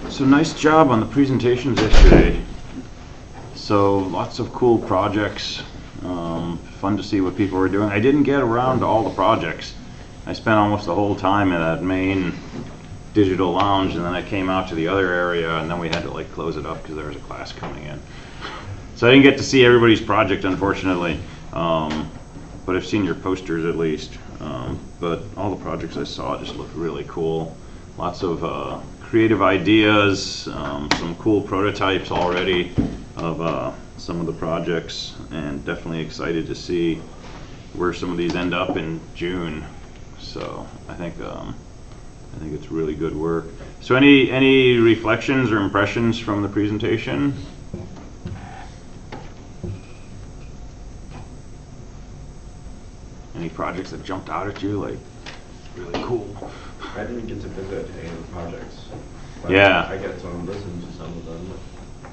So nice job on the presentations yesterday. So lots of cool projects. Fun to see what people were doing. I didn't get around to all the projects. I spent almost the whole time in that main digital lounge, and then I came out to the other area, and then we had to like close it up because there was a class coming in. So I didn't get to see everybody's project, unfortunately. But I've seen your posters at least. But all the projects I saw just looked really cool. Lots of creative ideas, some cool prototypes already of some of the projects, and definitely excited to see where some of these end up in June. So I think it's really good work. So any reflections or impressions from the presentation? Any projects that jumped out at you, like really cool? I didn't get to visit any of the projects. But Yeah. I get to listen to some of them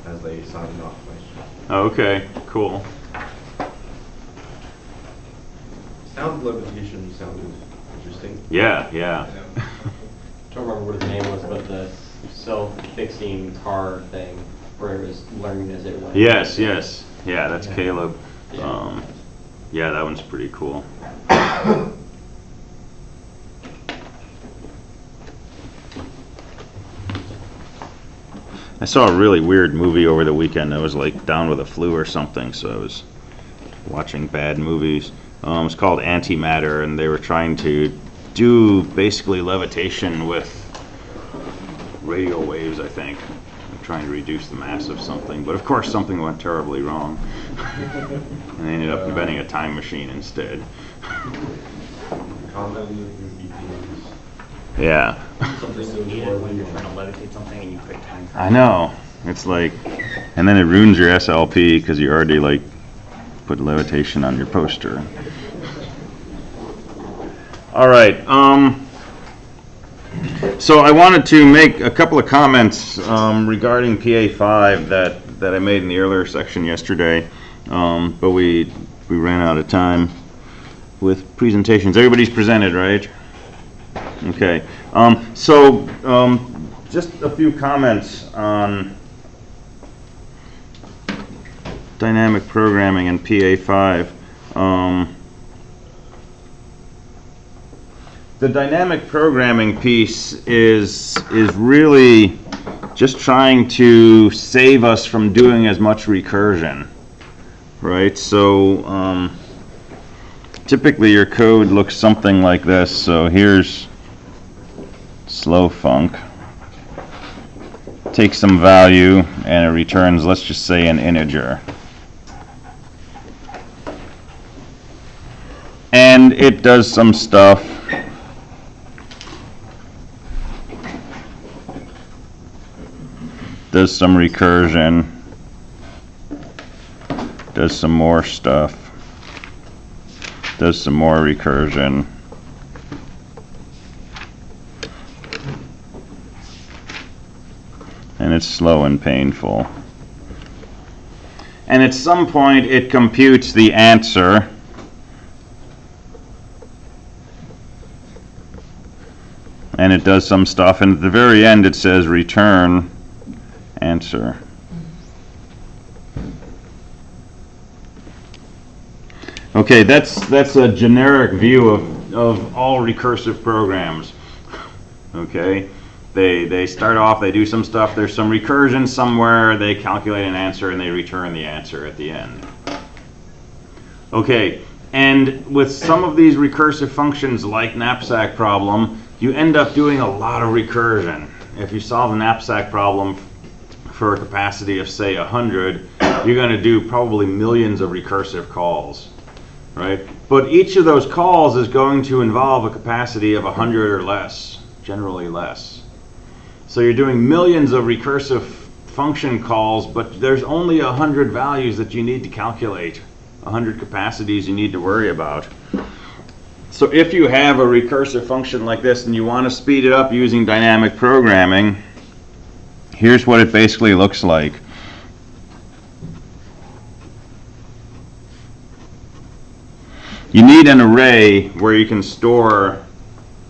as they sign off questions. Okay, cool. Sound limitation sounded interesting. Yeah. Don't remember what his name was, but the self-fixing car thing where it was learning as it went. Yes. Yeah, that's Caleb. Yeah. Yeah, that one's pretty cool. I saw a really weird movie over the weekend. I was like down with a flu or something, so I was watching bad movies. It's called Antimatter, and they were trying to do basically levitation with radio waves, I think. Trying to reduce the mass of something, but of course something went terribly wrong. And they ended up inventing a time machine instead. Yeah. Something so needed when you're trying to levitate something and you put time. I know. It's like, and then it ruins your SLP because you already like put levitation on your poster. All right. So I wanted to make a couple of comments regarding PA5 that I made in the earlier section yesterday, but we ran out of time with presentations. Everybody's presented, right? Okay. So just a few comments on dynamic programming and PA5. The dynamic programming piece is really just trying to save us from doing as much recursion, right? So typically your code looks something like this. So here's slow func. Takes some value and it returns, let's just say, an integer. And it does some stuff. Does some recursion, does some more stuff, does some more recursion, and it's slow and painful. And at some point it computes the answer, and it does some stuff, and at the very end it says return answer. Okay, that's a generic view of all recursive programs. Okay, they start off, they do some stuff, there's some recursion somewhere, they calculate an answer and they return the answer at the end. Okay, and with some of these recursive functions like knapsack problem, you end up doing a lot of recursion. If you solve a knapsack problem for a capacity of say 100, you're going to do probably millions of recursive calls, right? But each of those calls is going to involve a capacity of 100 or less, generally less. So you're doing millions of recursive function calls, but there's only 100 values that you need to calculate, 100 capacities you need to worry about. So if you have a recursive function like this and you want to speed it up using dynamic programming, here's what it basically looks like. You need an array where you can store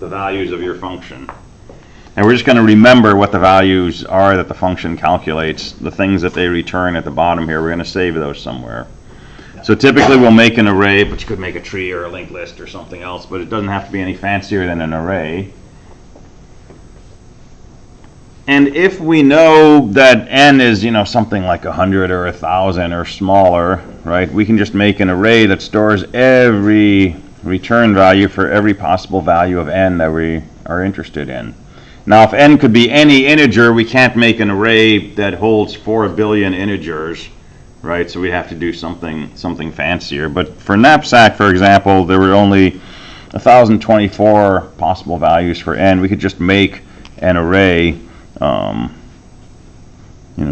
the values of your function. And we're just going to remember what the values are that the function calculates, the things that they return at the bottom here. We're going to save those somewhere. So typically we'll make an array, but you could make a tree or a linked list or something else, but it doesn't have to be any fancier than an array. And if we know that n is, something like 100 or 1,000 or smaller, right, we can just make an array that stores every return value for every possible value of n that we are interested in. Now, if n could be any integer, we can't make an array that holds 4 billion integers, right? So we have to do something fancier. But for knapsack, for example, there were only 1,024 possible values for n. We could just make an array,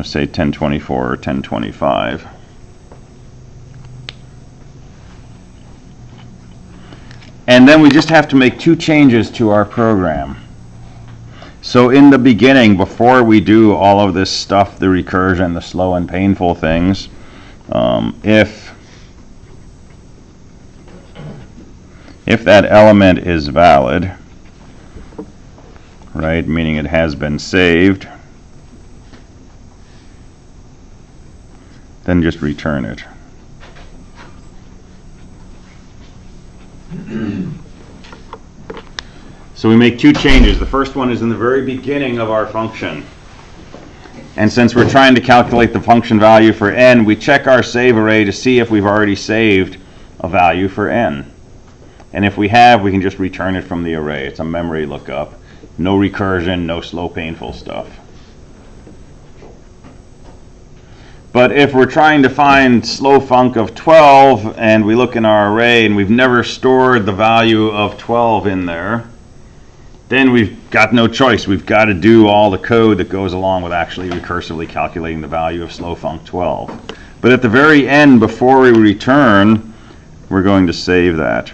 say 1024 or 1025. And then we just have to make 2 changes to our program. So in the beginning, before we do all of this stuff, the recursion, the slow and painful things, if that element is valid, right, meaning it has been saved, then just return it. So we make 2 changes. The first one is in the very beginning of our function. And since we're trying to calculate the function value for n, we check our save array to see if we've already saved a value for n. And if we have, we can just return it from the array. It's a memory lookup. No recursion, no slow, painful stuff. But if we're trying to find slow func of 12 and we look in our array and we've never stored the value of 12 in there, then we've got no choice. We've got to do all the code that goes along with actually recursively calculating the value of slow func 12. But at the very end, before we return, we're going to save that.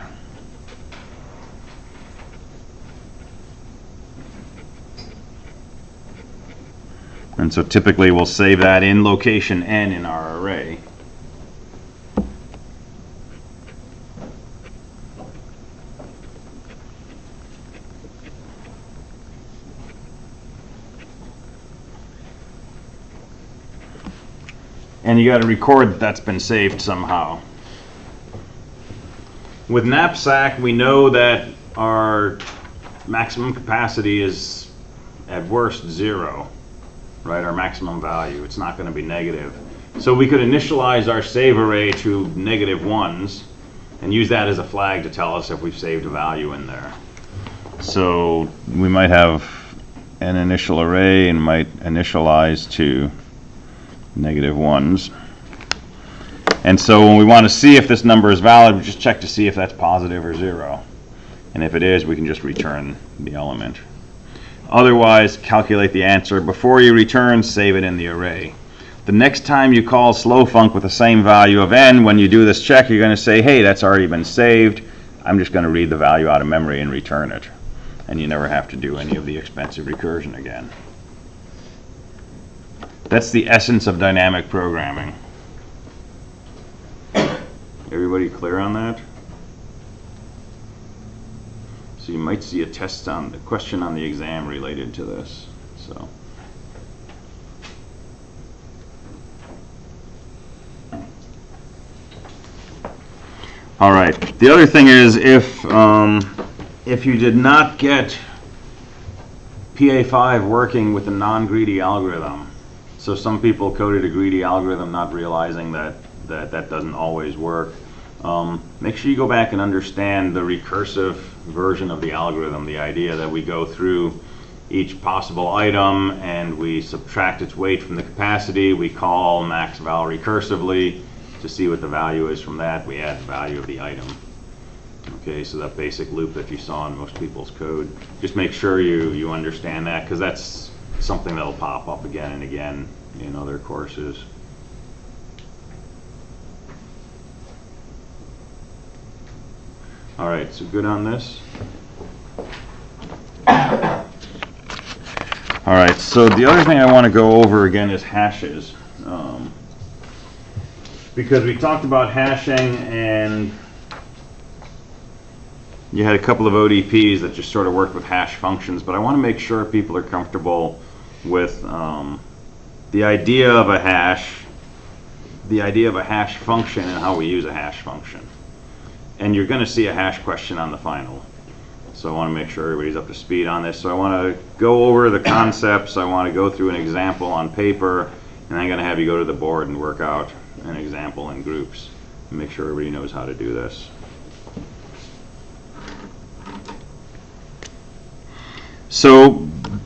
And so typically we'll save that in location n in our array. And you got to record that that's been saved somehow. With knapsack, we know that our maximum capacity is at worst 0, right? Our maximum value. It's not going to be negative. So we could initialize our save array to -1s and use that as a flag to tell us if we've saved a value in there. So we might have an initial array and might initialize to -1s. And so when we want to see if this number is valid, we just check to see if that's positive or 0. And if it is, we can just return the element. Otherwise, calculate the answer. Before you return, save it in the array. The next time you call slow func with the same value of n, when you do this check, you're going to say, hey, that's already been saved. I'm just going to read the value out of memory and return it. And you never have to do any of the expensive recursion again. That's the essence of dynamic programming. Everybody clear on that? So you might see a test on the question on the exam related to this. So. All right. The other thing is if you did not get Pa5 working with a non-greedy algorithm, so some people coded a greedy algorithm not realizing that doesn't always work. Make sure you go back and understand the recursive version of the algorithm, the idea that we go through each possible item and we subtract its weight from the capacity, we call max val recursively to see what the value is from that, we add the value of the item. Okay, so that basic loop that you saw in most people's code, just make sure you understand that, because that's something that'll pop up again and again in other courses. All right, so good on this? All right, so the other thing I want to go over again is hashes. Because we talked about hashing and you had a couple of ODPs that just sort of worked with hash functions, but I want to make sure people are comfortable with the idea of a hash function and how we use a hash function. And you're going to see a hash question on the final. So I want to make sure everybody's up to speed on this. So I want to go over the concepts. I want to go through an example on paper, and I'm going to have you go to the board and work out an example in groups and make sure everybody knows how to do this. So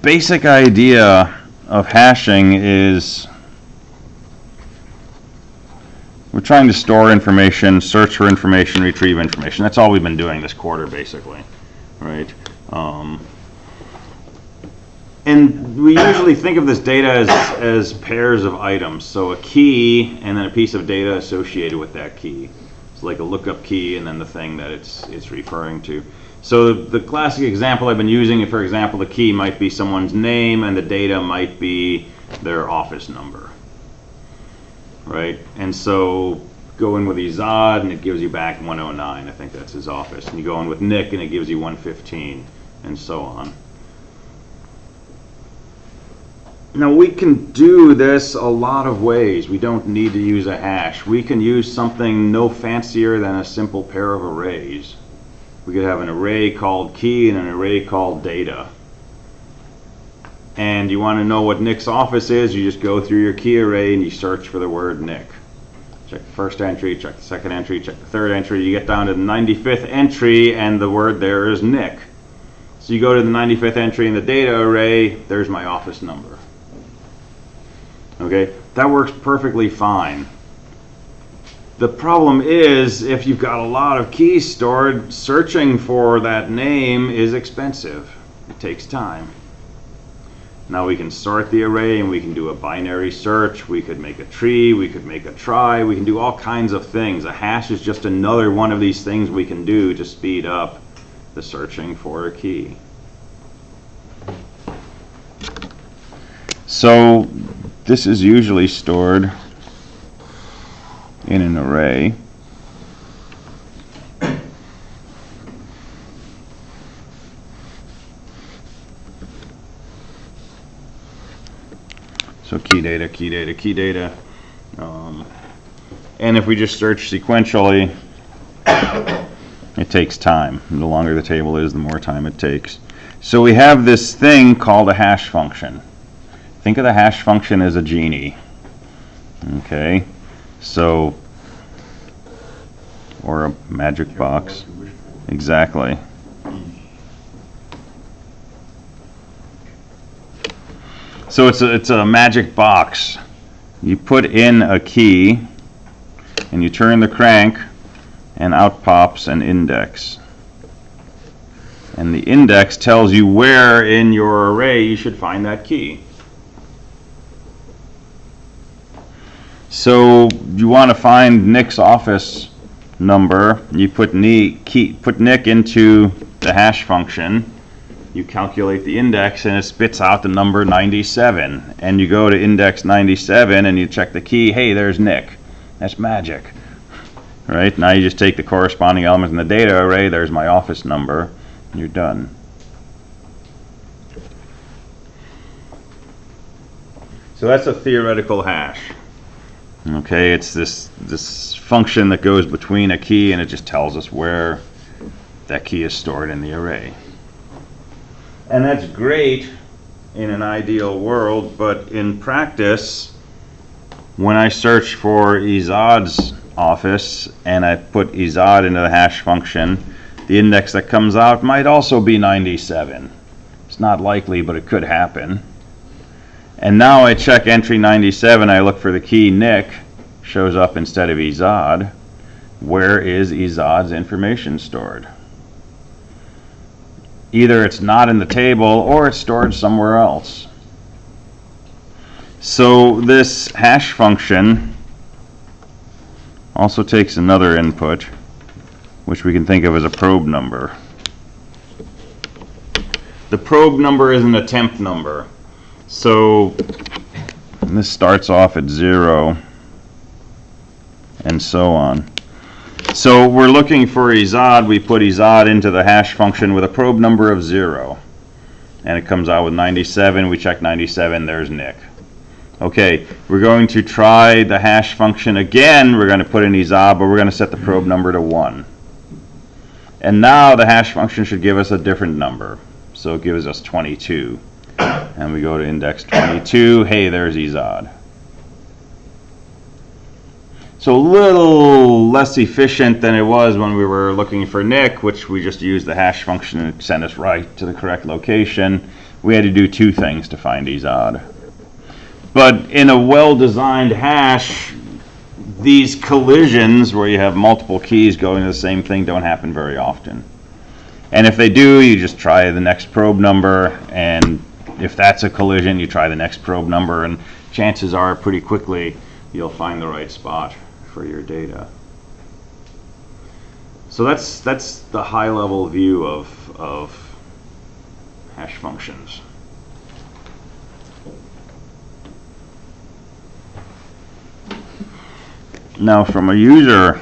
basic idea of hashing is we're trying to store information, search for information, retrieve information. That's all we've been doing this quarter, basically, right? And we usually think of this data as pairs of items. So a key and then a piece of data associated with that key. It's like a lookup key and then the thing that it's referring to. So the classic example I've been using, for example, the key might be someone's name and the data might be their office number, right? And so go in with Izad and it gives you back 109. I think that's his office. And you go in with Nick and it gives you 115 and so on. Now we can do this a lot of ways. We don't need to use a hash. We can use something no fancier than a simple pair of arrays. We could have an array called key and an array called data. And you want to know what Nick's office is, you just go through your key array and you search for the word Nick. Check the first entry, check the second entry, check the third entry. You get down to the 95th entry and the word there is Nick. So you go to the 95th entry in the data array, there's my office number. Okay, that works perfectly fine. The problem is, if you've got a lot of keys stored, searching for that name is expensive. It takes time. Now we can sort the array and we can do a binary search. We could make a tree, we could make a trie, we can do all kinds of things. A hash is just another one of these things we can do to speed up the searching for a key. So this is usually stored in an array. So key data, key data, key data. And if we just search sequentially, it takes time. And the longer the table is, the more time it takes. So we have this thing called a hash function. Think of the hash function as a genie. Okay? So, or a magic box. Exactly. So it's a magic box. You put in a key and you turn the crank and out pops an index. And the index tells you where in your array you should find that key. So you want to find Nick's office number. You put Nick into the hash function. You calculate the index and it spits out the number 97. And you go to index 97 and you check the key. Hey, there's Nick. That's magic. Right? Now you just take the corresponding element in the data array. There's my office number. And you're done. So that's a theoretical hash. Okay, it's this function that goes between a key and it just tells us where that key is stored in the array. And that's great in an ideal world, but in practice, when I search for Izad's office and I put Izad into the hash function, the index that comes out might also be 97. It's not likely, but it could happen. And now I check entry 97, I look for the key Nick, shows up instead of Izad. Where is Izad's information stored? Either it's not in the table or it's stored somewhere else. So this hash function also takes another input, which we can think of as a probe number. The probe number is an attempt number. So this starts off at 0 and so on. So we're looking for Izod. We put Izod into the hash function with a probe number of 0. And it comes out with 97. We check 97. There's Nick. Okay, we're going to try the hash function again. We're going to put in Izod, but we're going to set the probe number to 1. And now the hash function should give us a different number. So it gives us 22. And we go to index 22. Hey, there's Izod. So a little less efficient than it was when we were looking for Nick, which we just used the hash function and sent us right to the correct location. We had to do 2 things to find Izod. But in a well-designed hash, these collisions where you have multiple keys going to the same thing don't happen very often. And if they do, you just try the next probe number, and if that's a collision, you try the next probe number, and chances are pretty quickly you'll find the right spot for your data. So that's the high-level view of hash functions. Now, from a user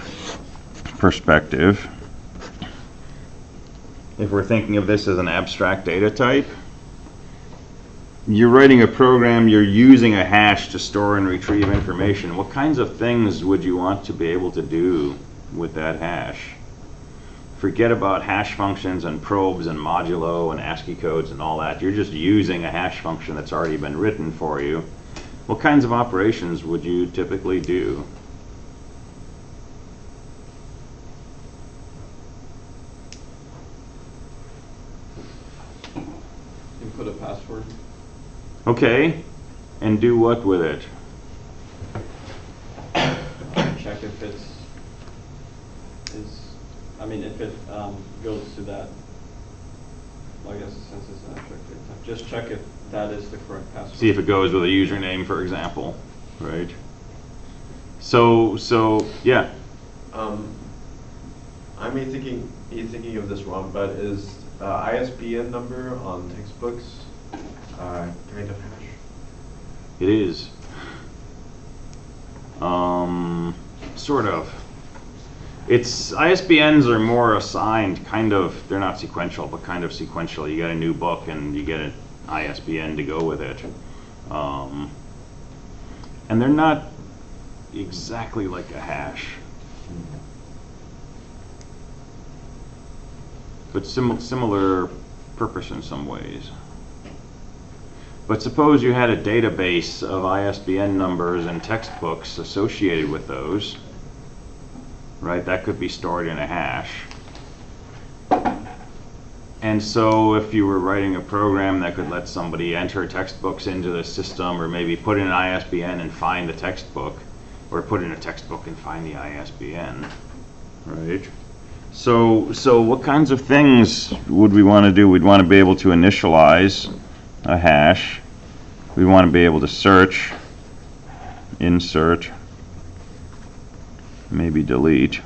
perspective, if we're thinking of this as an abstract data type, you're writing a program, you're using a hash to store and retrieve information. What kinds of things would you want to be able to do with that hash? Forget about hash functions and probes and modulo and ASCII codes and all that. You're just using a hash function that's already been written for you. What kinds of operations would you typically do? Input a password. Okay, and do what with it? Check if if it goes to that. Well, I guess since it's an abstract data type, just check if that is the correct password. See if it goes with a username, for example, right? So yeah. I may be thinking of this wrong, but is ISBN number on textbooks kind of hash? It is. Sort of. It's ISBNs are more assigned, kind of. They're not sequential, but kind of sequential. You get a new book and you get an ISBN to go with it, and they're not exactly like a hash, but similar purpose in some ways. But suppose you had a database of ISBN numbers and textbooks associated with those, right? That could be stored in a hash. And so if you were writing a program that could let somebody enter textbooks into the system, or maybe put in an ISBN and find the textbook, or put in a textbook and find the ISBN, right? So what kinds of things would we want to do? We'd want to be able to initialize a hash. We want to be able to search, insert, maybe delete.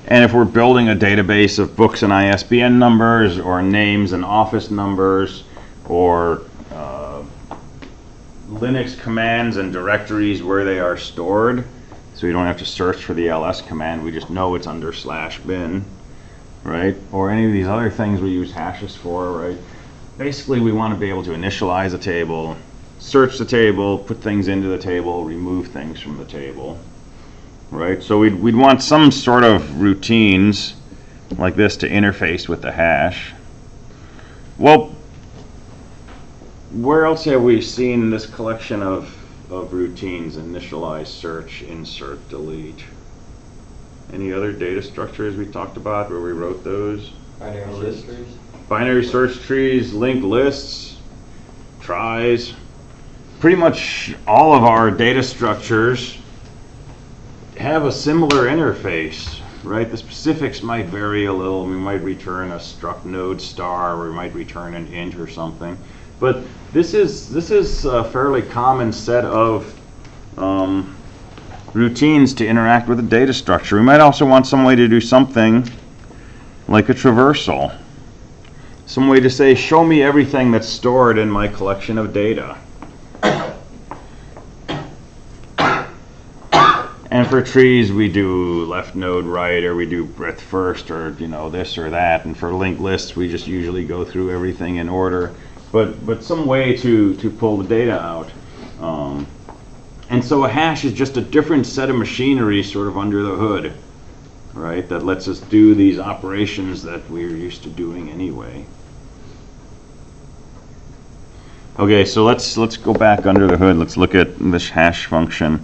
And if we're building a database of books and ISBN numbers, or names and office numbers, or Linux commands and directories where they are stored, so you don't have to search for the ls command, we just know it's under /bin, right? Or any of these other things we use hashes for, right? Basically, we want to be able to initialize a table, search the table, put things into the table, remove things from the table, right? So we'd want some sort of routines like this to interface with the hash. Well, where else have we seen this collection of routines? Initialize, search, insert, delete. Any other data structures we talked about where we wrote those? Binary search trees. Binary search trees, linked lists, tries. Pretty much all of our data structures have a similar interface, right? The specifics might vary a little. We might return a struct node star, or we might return an int or something. But this is a fairly common set of routines to interact with a data structure. We might also want some way to do something like a traversal. Some way to say, show me everything that's stored in my collection of data. And for trees, we do left node right, or we do breadth first, or this or that. And for linked lists, we just usually go through everything in order. But some way to pull the data out. And so a hash is just a different set of machinery sort of under the hood, right? That lets us do these operations that we're used to doing anyway. Okay, so let's go back under the hood. Let's look at this hash function.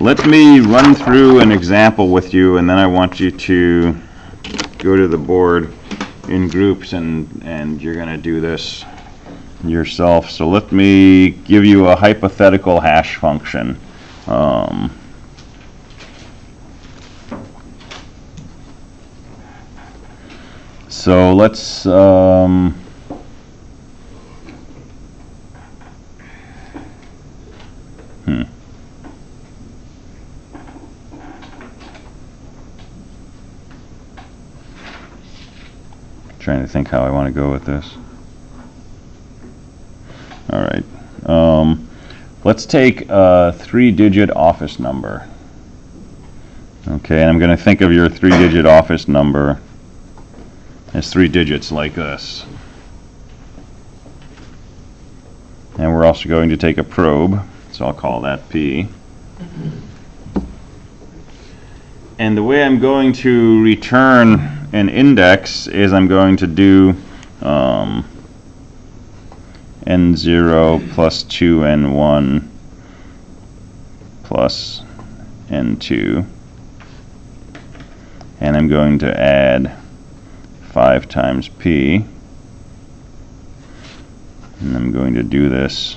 Let me run through an example with you, and then I want you to go to the board in groups, and you're going to do this yourself. So let me give you a hypothetical hash function. So let's trying to think how I want to go with this. All right. Let's take a 3-digit office number. Okay, and I'm going to think of your 3-digit office number as 3 digits like this. And we're also going to take a probe, so I'll call that P. And the way I'm going to return an index is I'm going to do n0 plus 2n1 plus n2, and I'm going to add 5 times p, and I'm going to do this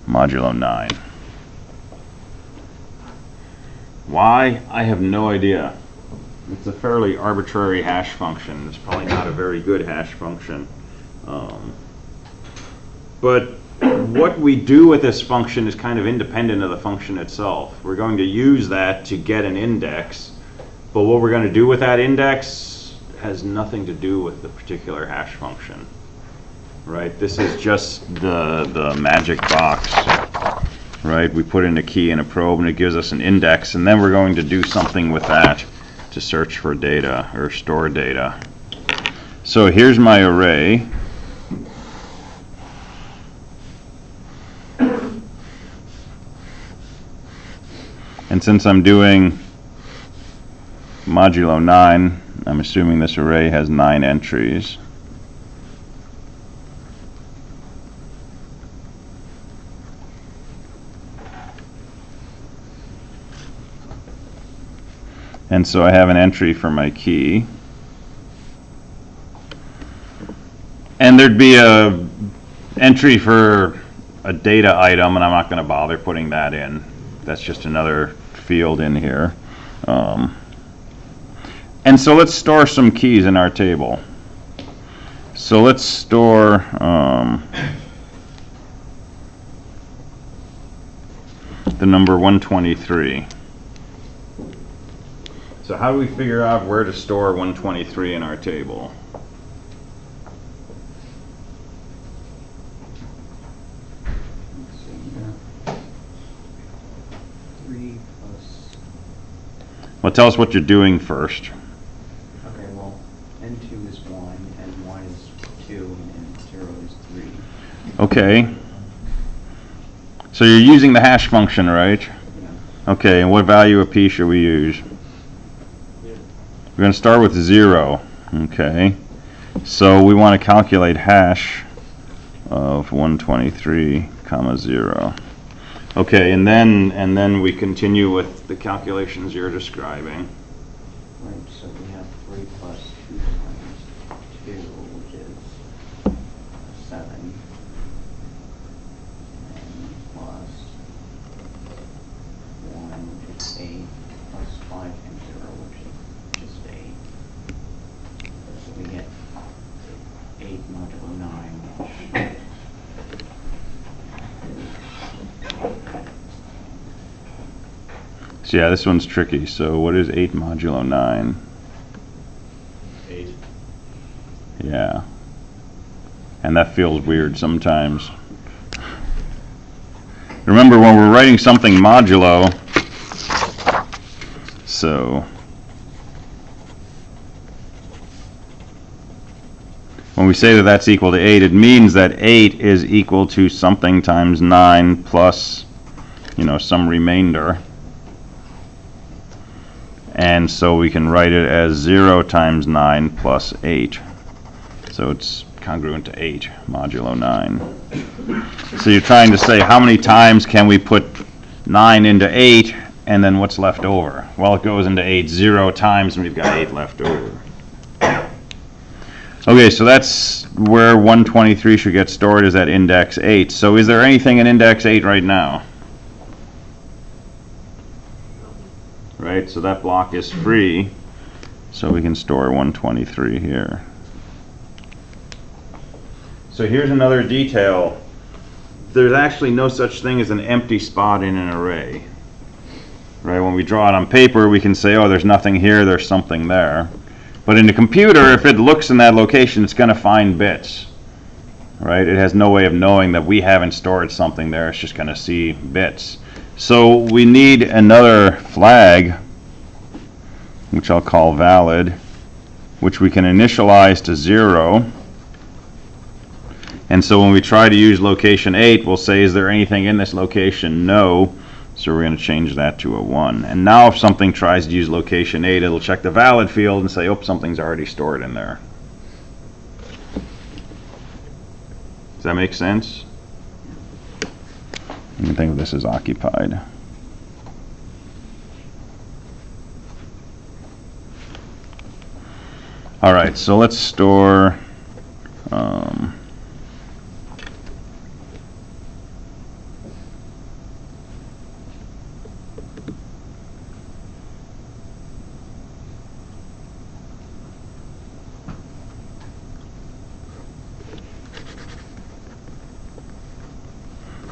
modulo 9. Why? I have no idea. It's a fairly arbitrary hash function. It's probably not a very good hash function. But what we do with this function is kind of independent of the function itself. We're going to use that to get an index, but what we're going to do with that index has nothing to do with the particular hash function. Right? This is just the magic box. Right? We put in a key and a probe, and it gives us an index, and then we're going to do something with that to search for data or store data. So here's my array. And since I'm doing modulo 9, I'm assuming this array has 9 entries. And so I have an entry for my key. And there'd be a entry for a data item, and I'm not going to bother putting that in. That's just another field in here. And so let's store some keys in our table. So let's store the number 123. So how do we figure out where to store 123 in our table? Let's see, 3 plus... Well, tell us what you're doing first. Okay, well, n2 is 1, n1 is 2, and n0 is 3. Okay. So you're using the hash function, right? Yeah. Okay, and what value of p should we use? We're going to start with 0. Okay. So we want to calculate hash of 123, comma 0. Okay, and then we continue with the calculations you're describing. Right, so we have 3 plus 2 times 2, which is 7. And plus 1, which is 8, plus 5 times 0, which is just 8. So we get 8 modulo 9, which So yeah, this one's tricky. So what is 8 modulo 9? 8. Yeah. And that feels weird sometimes. Remember, when we're writing something modulo, so when we say that that's equal to 8, it means that 8 is equal to something times 9 plus, some remainder. And so we can write it as 0 times 9 plus 8. So it's congruent to 8 modulo 9. So you're trying to say how many times can we put 9 into 8, and then what's left over? Well, it goes into 8 0 times, and we've got 8 left over. Okay, so that's where 123 should get stored, is at index 8. So is there anything in index 8 right now? Right, so that block is free, so we can store 123 here. So here's another detail. There's actually no such thing as an empty spot in an array. Right, when we draw it on paper, we can say, oh, there's nothing here, there's something there. But in the computer, if it looks in that location, it's going to find bits. Right? It has no way of knowing that we haven't stored something there. It's just going to see bits. So we need another flag, which I'll call valid, which we can initialize to 0. And so when we try to use location 8, we'll say, is there anything in this location? No. So we're going to change that to a 1. And now if something tries to use location 8, it'll check the valid field and say, oh, something's already stored in there. Does that make sense? You can think of this as occupied. All right, so let's store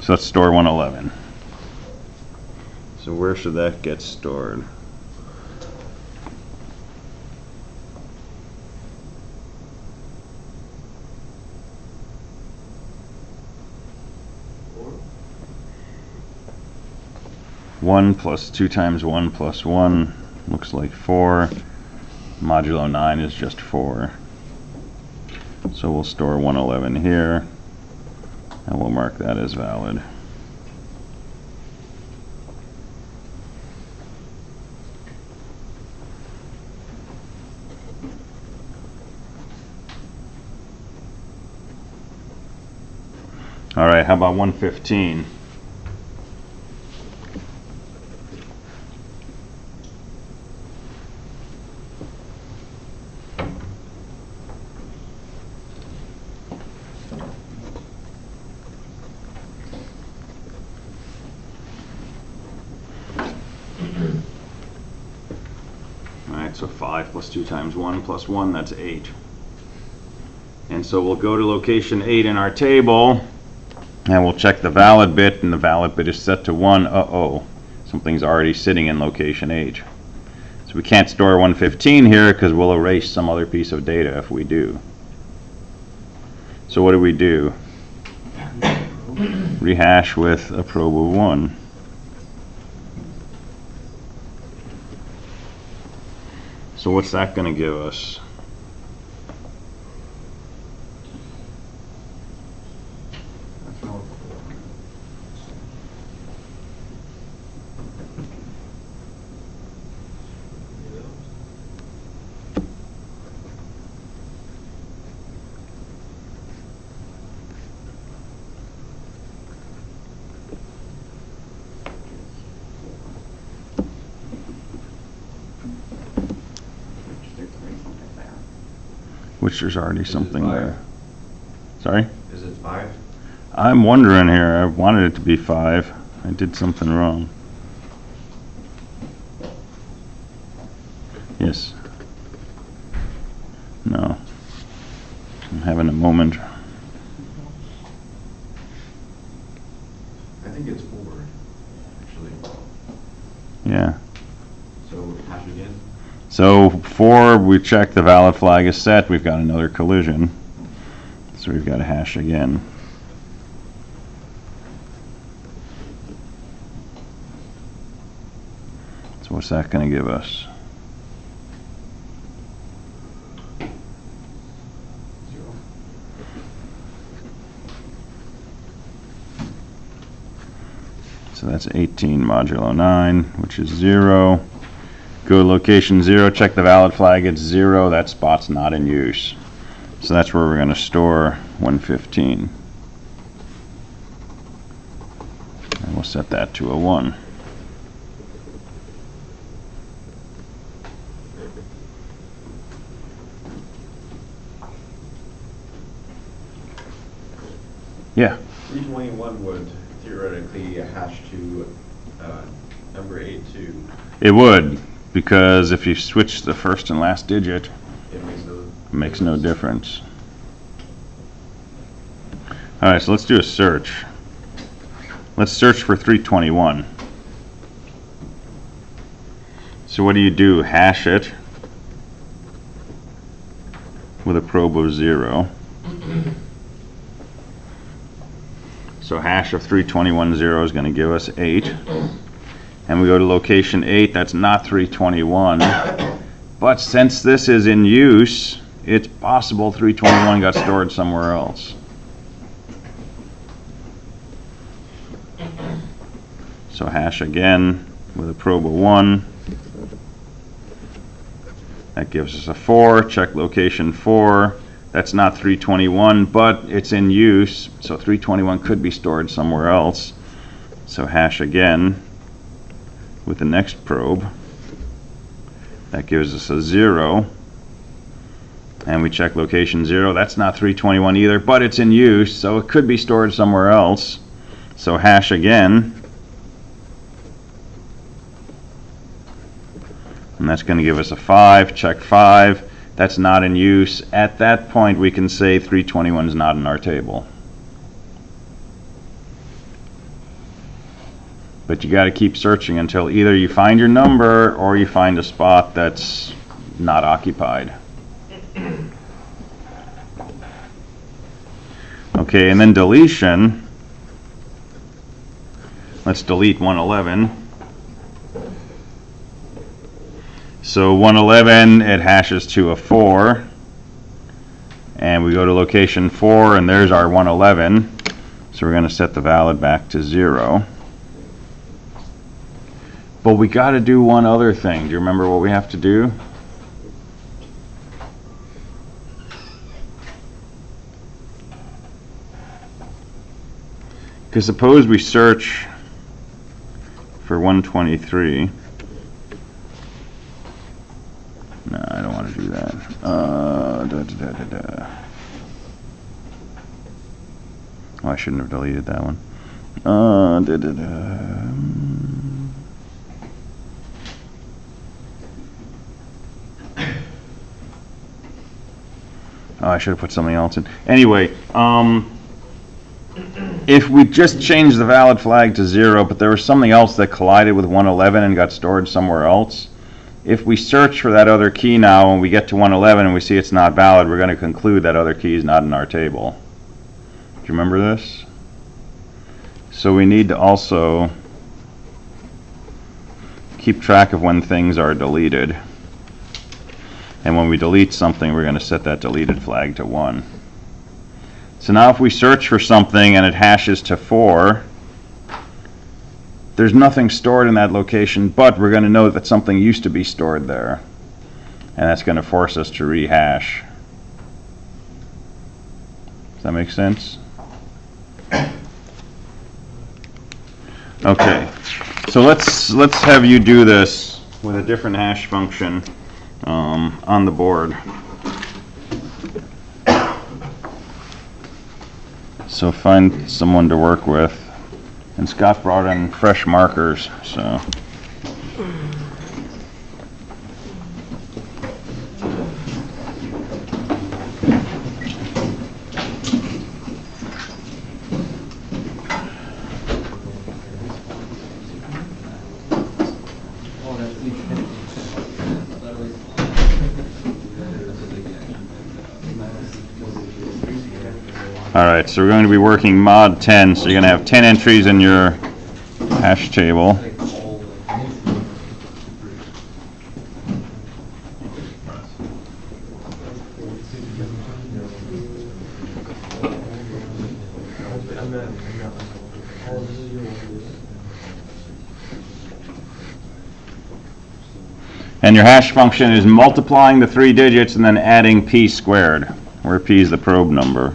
so let's store 111. So where should that get stored? One plus 2 times 1 plus 1 looks like 4. Modulo 9 is just 4. So we'll store 111 here, and we'll mark that as valid. All right, how about 115? So 5 plus 2 times 1 plus 1, that's 8. And so we'll go to location 8 in our table, and we'll check the valid bit, and the valid bit is set to 1. Uh-oh, something's already sitting in location 8. So we can't store 115 here because we'll erase some other piece of data if we do. So what do? Rehash with a probe of 1. So what's that going to give us? Which there's already something there. Sorry? Is it 5? I'm wondering here. I wanted it to be 5. I did something wrong. Yes. No. I'm having a moment. I think it's 4, actually. Yeah. So hash again. So 4, we check the valid flag is set. We've got another collision. So we've got to hash again. what's that going to give us? So that's 18 modulo 9, which is 0. Go to location 0, check the valid flag, it's 0, that spot's not in use. So that's where we're going to store 115. And we'll set that to a 1. Yeah. 321 would theoretically hash to number 8 too. It would, because if you switch the first and last digit, It makes no difference. Alright, so let's do a search. Let's search for 321. So what do? Hash it with a probe of 0. So hash of 321.0 is going to give us 8. And we go to location 8, that's not 321. But since this is in use, it's possible 321 got stored somewhere else. So hash again with a probe of 1. That gives us a 4. Check location 4. That's not 321, but it's in use, so 321 could be stored somewhere else. So hash again with the next probe. That gives us a 0. And we check location 0. That's not 321 either, but it's in use, so it could be stored somewhere else. So hash again. And that's going to give us a 5. Check 5. That's not in use. At that point, we can say 321 is not in our table. But you got to keep searching until either you find your number or you find a spot that's not occupied. Okay, and then deletion. Let's delete 111. So 111, it hashes to a 4. And we go to location 4, and there's our 111. So we're going to set the valid back to 0. But we got to do one other thing. Do you remember what we have to do? Because suppose we search for 123. No, I don't want to do that. Oh, I shouldn't have deleted that one. Oh, I should have put something else in. Anyway, if we just changed the valid flag to 0, but there was something else that collided with 111 and got stored somewhere else, if we search for that other key now and we get to 111 and we see it's not valid, we're going to conclude that other key is not in our table. Do you remember this? So we need to also keep track of when things are deleted. And when we delete something, we're going to set that deleted flag to 1. So now if we search for something and it hashes to 4, there's nothing stored in that location, but we're going to know that something used to be stored there. And that's going to force us to rehash. Does that make sense? Okay, so let's have you do this with a different hash function on the board. So find someone to work with. And Scott brought in fresh markers, so. Alright, so we're going to be working mod 10, so you're going to have 10 entries in your hash table. And your hash function is multiplying the 3 digits and then adding p squared, where p is the probe number.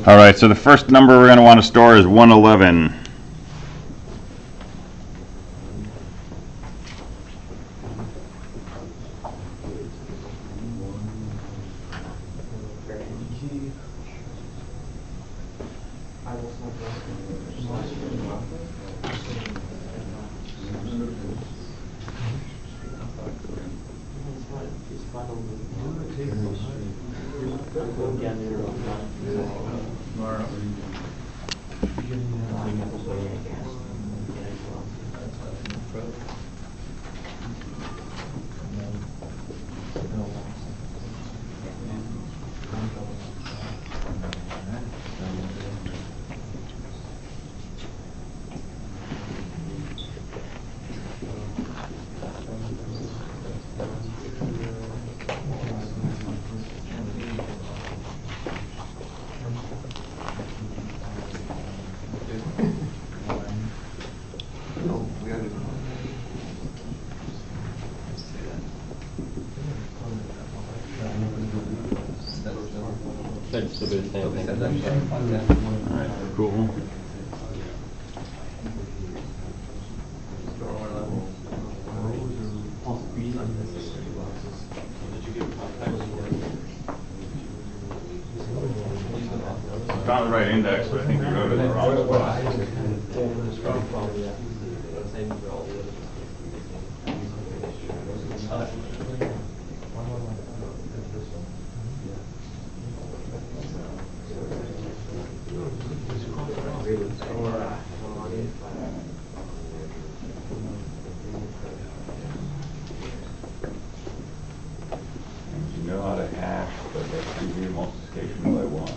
All right, so the first number we're going to want to store is 111. That's the same thing. All right, cool. Found the right index, but I think you wrote it in the wrong spot. You know how to hash, but that's usually multiplication by 1.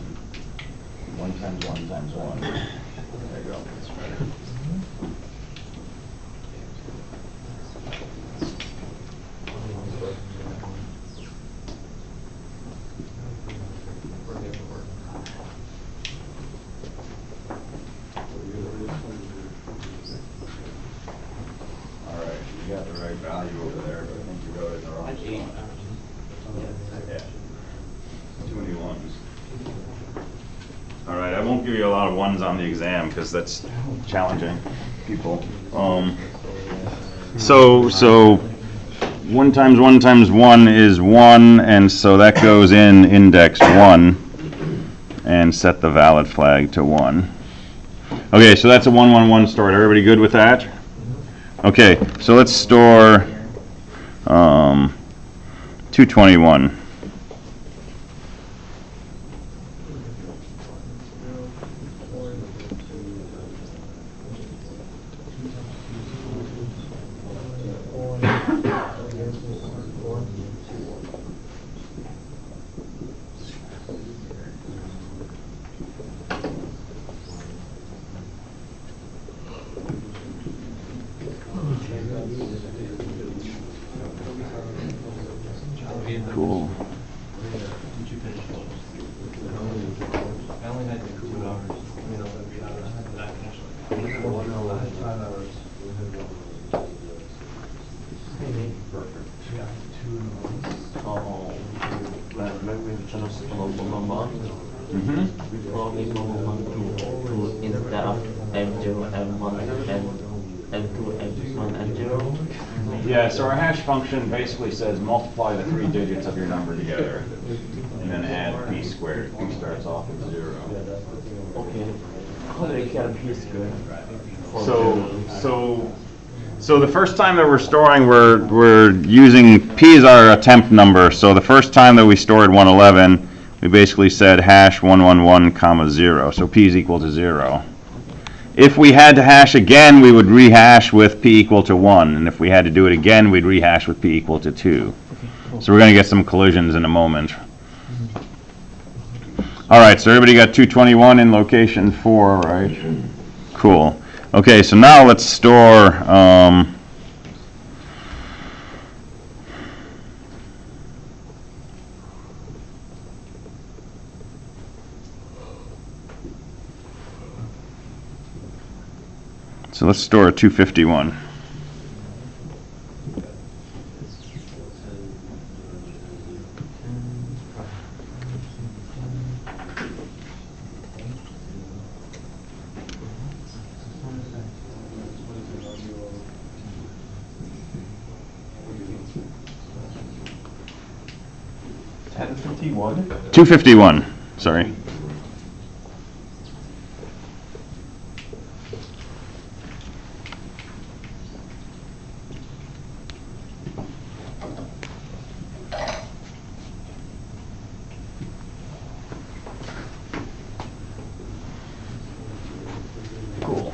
1 times 1 times 1. There you go. That's better. All right, you got the right value over there, but I think you wrote it in the wrong spot. Yeah. Too many ones. All right, I won't give you a lot of ones on the exam because that's challenging people. So 1 times 1 times 1 is 1, and so that goes in index 1 and set the valid flag to 1. Okay, so that's a 111 stored. Everybody good with that? Okay, so let's store 221. Cool. Instead of M0, M1, M2, M1, and 0. Yeah, so our hash function basically says multiply the 3 digits of your number together and then add p squared. P starts off at 0. Okay. How do I get a p squared? So the first time that we're storing, we're using p as our attempt number. So the first time that we stored 111, we basically said hash 111 comma 0. So p is equal to 0. If we had to hash again, we would rehash with p equal to 1. And if we had to do it again, we'd rehash with p equal to 2. So we're going to get some collisions in a moment. All right, so everybody got 221 in location 4, right? Cool. Okay, so now let's store, so let's store a 251. $10.51? 251, sorry. Cool.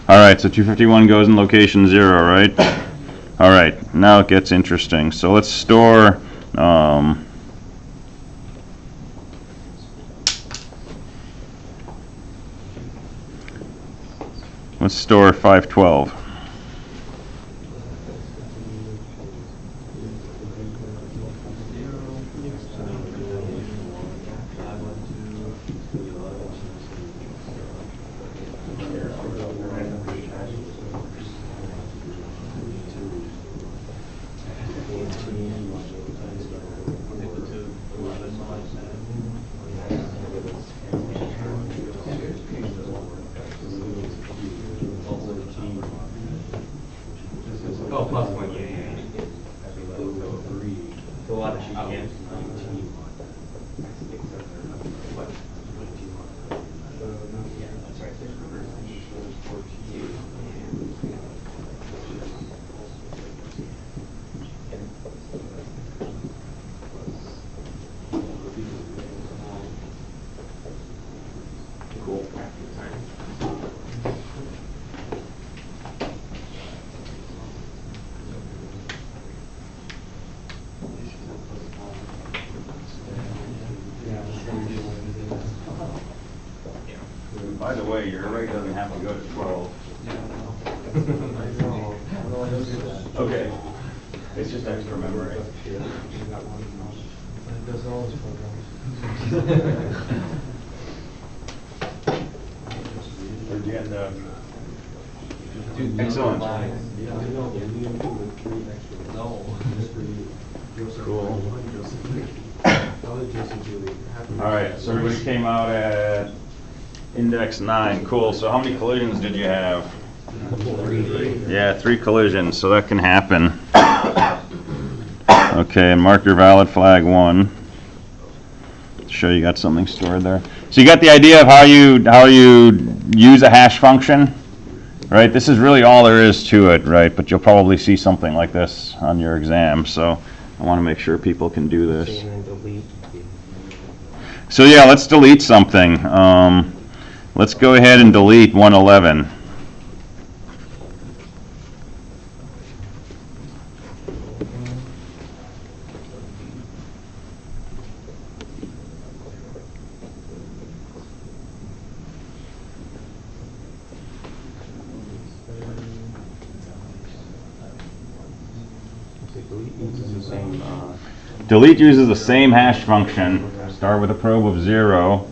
All right, so 251 goes in location 0, right? All right, now it gets interesting. So let's store, let's store 512. Oh, plus 1, yeah. So a lot of sheet again. Cool. By the way, your array doesn't have to go to 12. Okay. It's just extra memory. Agenda. Excellent. Cool. All right, so everybody came out at index 9. Cool. So how many collisions did you have? 3. Yeah, 3 collisions, so that can happen. Okay, and mark your valid flag 1. Show you got something stored there. So you got the idea of how you use a hash function, right? This is really all there is to it, right? But you'll probably see something like this on your exam, so I want to make sure people can do this. So yeah, let's delete something. Let's go ahead and delete 111. Delete uses the same hash function. Start with a probe of 0.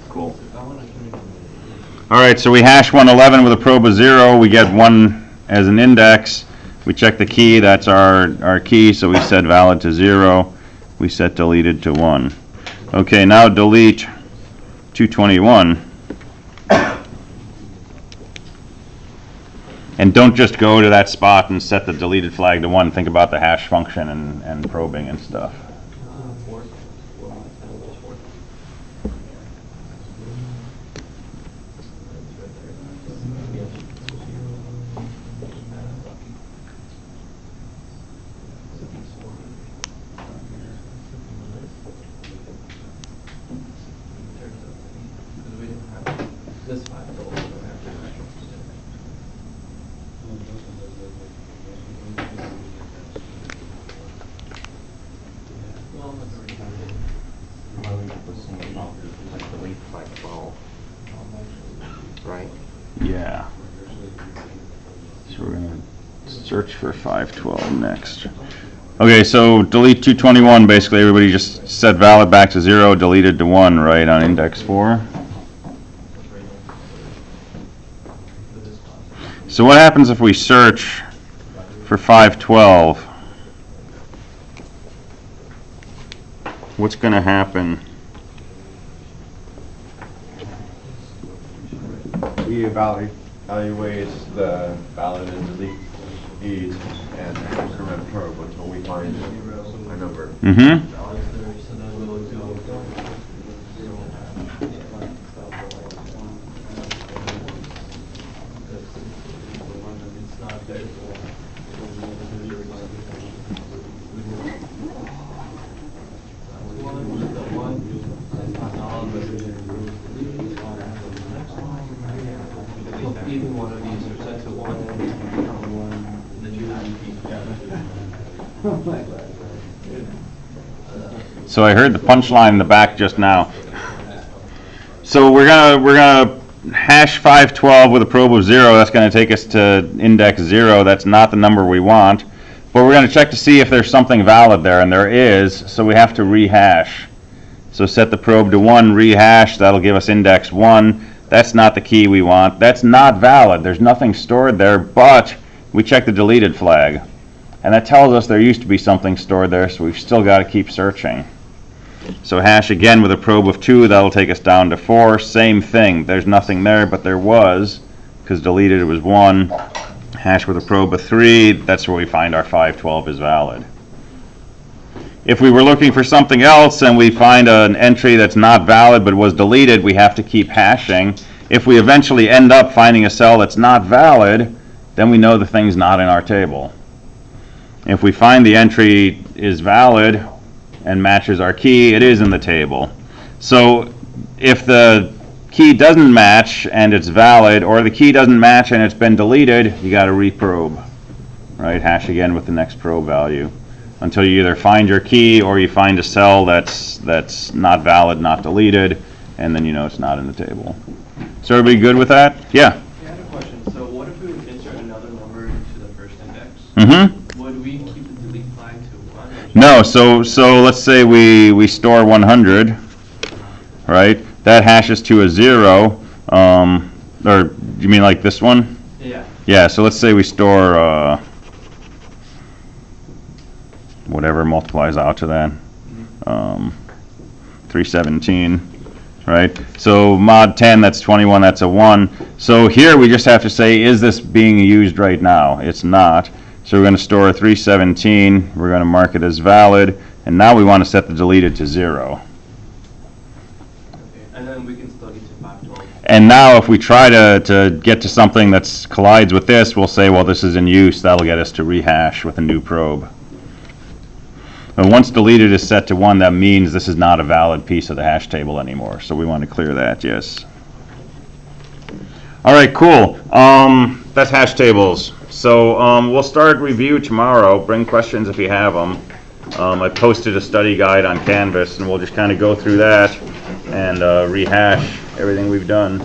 Cool. All right, so we hash 111 with a probe of 0. We get 1 as an index. We check the key. That's our key. So we set valid to 0. We set deleted to 1. Okay, now delete 221. And don't just go to that spot and set the deleted flag to 1. Think about the hash function and probing and stuff. This 5 total. Like delete 512. Right? Yeah. So we're going to search for 512 next. Okay, so delete 221, basically everybody just set valid back to 0, deleted to 1, right, on index 4. So what happens if we search for 512? What's going to happen? We evaluate the valid and delete and increment probe until we find a number. Mm-hmm. Even one of these are set to 1, and then you So I heard the punchline in the back just now. So we're gonna hash 512 with a probe of 0. That's going to take us to index 0. That's not the number we want. But we're going to check to see if there's something valid there, and there is. So we have to rehash. So set the probe to 1, rehash. That'll give us index 1. That's not the key we want. That's not valid. There's nothing stored there, but we check the deleted flag. And that tells us there used to be something stored there, so we've still got to keep searching. So hash again with a probe of 2, that'll take us down to 4. Same thing. There's nothing there, but there was, because deleted it was 1. Hash with a probe of 3, that's where we find our 512 is valid. If we were looking for something else and we find an entry that's not valid but was deleted, we have to keep hashing. If we eventually end up finding a cell that's not valid, then we know the thing's not in our table. If we find the entry is valid and matches our key, it is in the table. So if the key doesn't match and it's valid, or the key doesn't match and it's been deleted, you got to reprobe. Right? Hash again with the next probe value until you either find your key or you find a cell that's not valid, not deleted, and then you know it's not in the table. So everybody good with that? Yeah. I had a question. So what if we would insert another number into the first index? Mm-hmm. Would we keep the delete flag to 1? No, so let's say we store 100, right? That hashes to a 0, or you mean like this one? Yeah. Yeah, so let's say we store whatever multiplies out to that, 317, right? So mod 10, that's 21, that's a 1. So here we just have to say, is this being used right now? It's not. So we're going to store a 317, we're going to mark it as valid, and now we want to set the deleted to 0. Okay. And then we can still get to 512. And now if we try to get to something that collides with this, we'll say, well, this is in use. That'll get us to rehash with a new probe. And once deleted is set to 1, that means this is not a valid piece of the hash table anymore. So we want to clear that, yes. All right, cool. That's hash tables. So we'll start review tomorrow. Bring questions if you have them. I posted a study guide on Canvas, and we'll just kind of go through that and rehash everything we've done.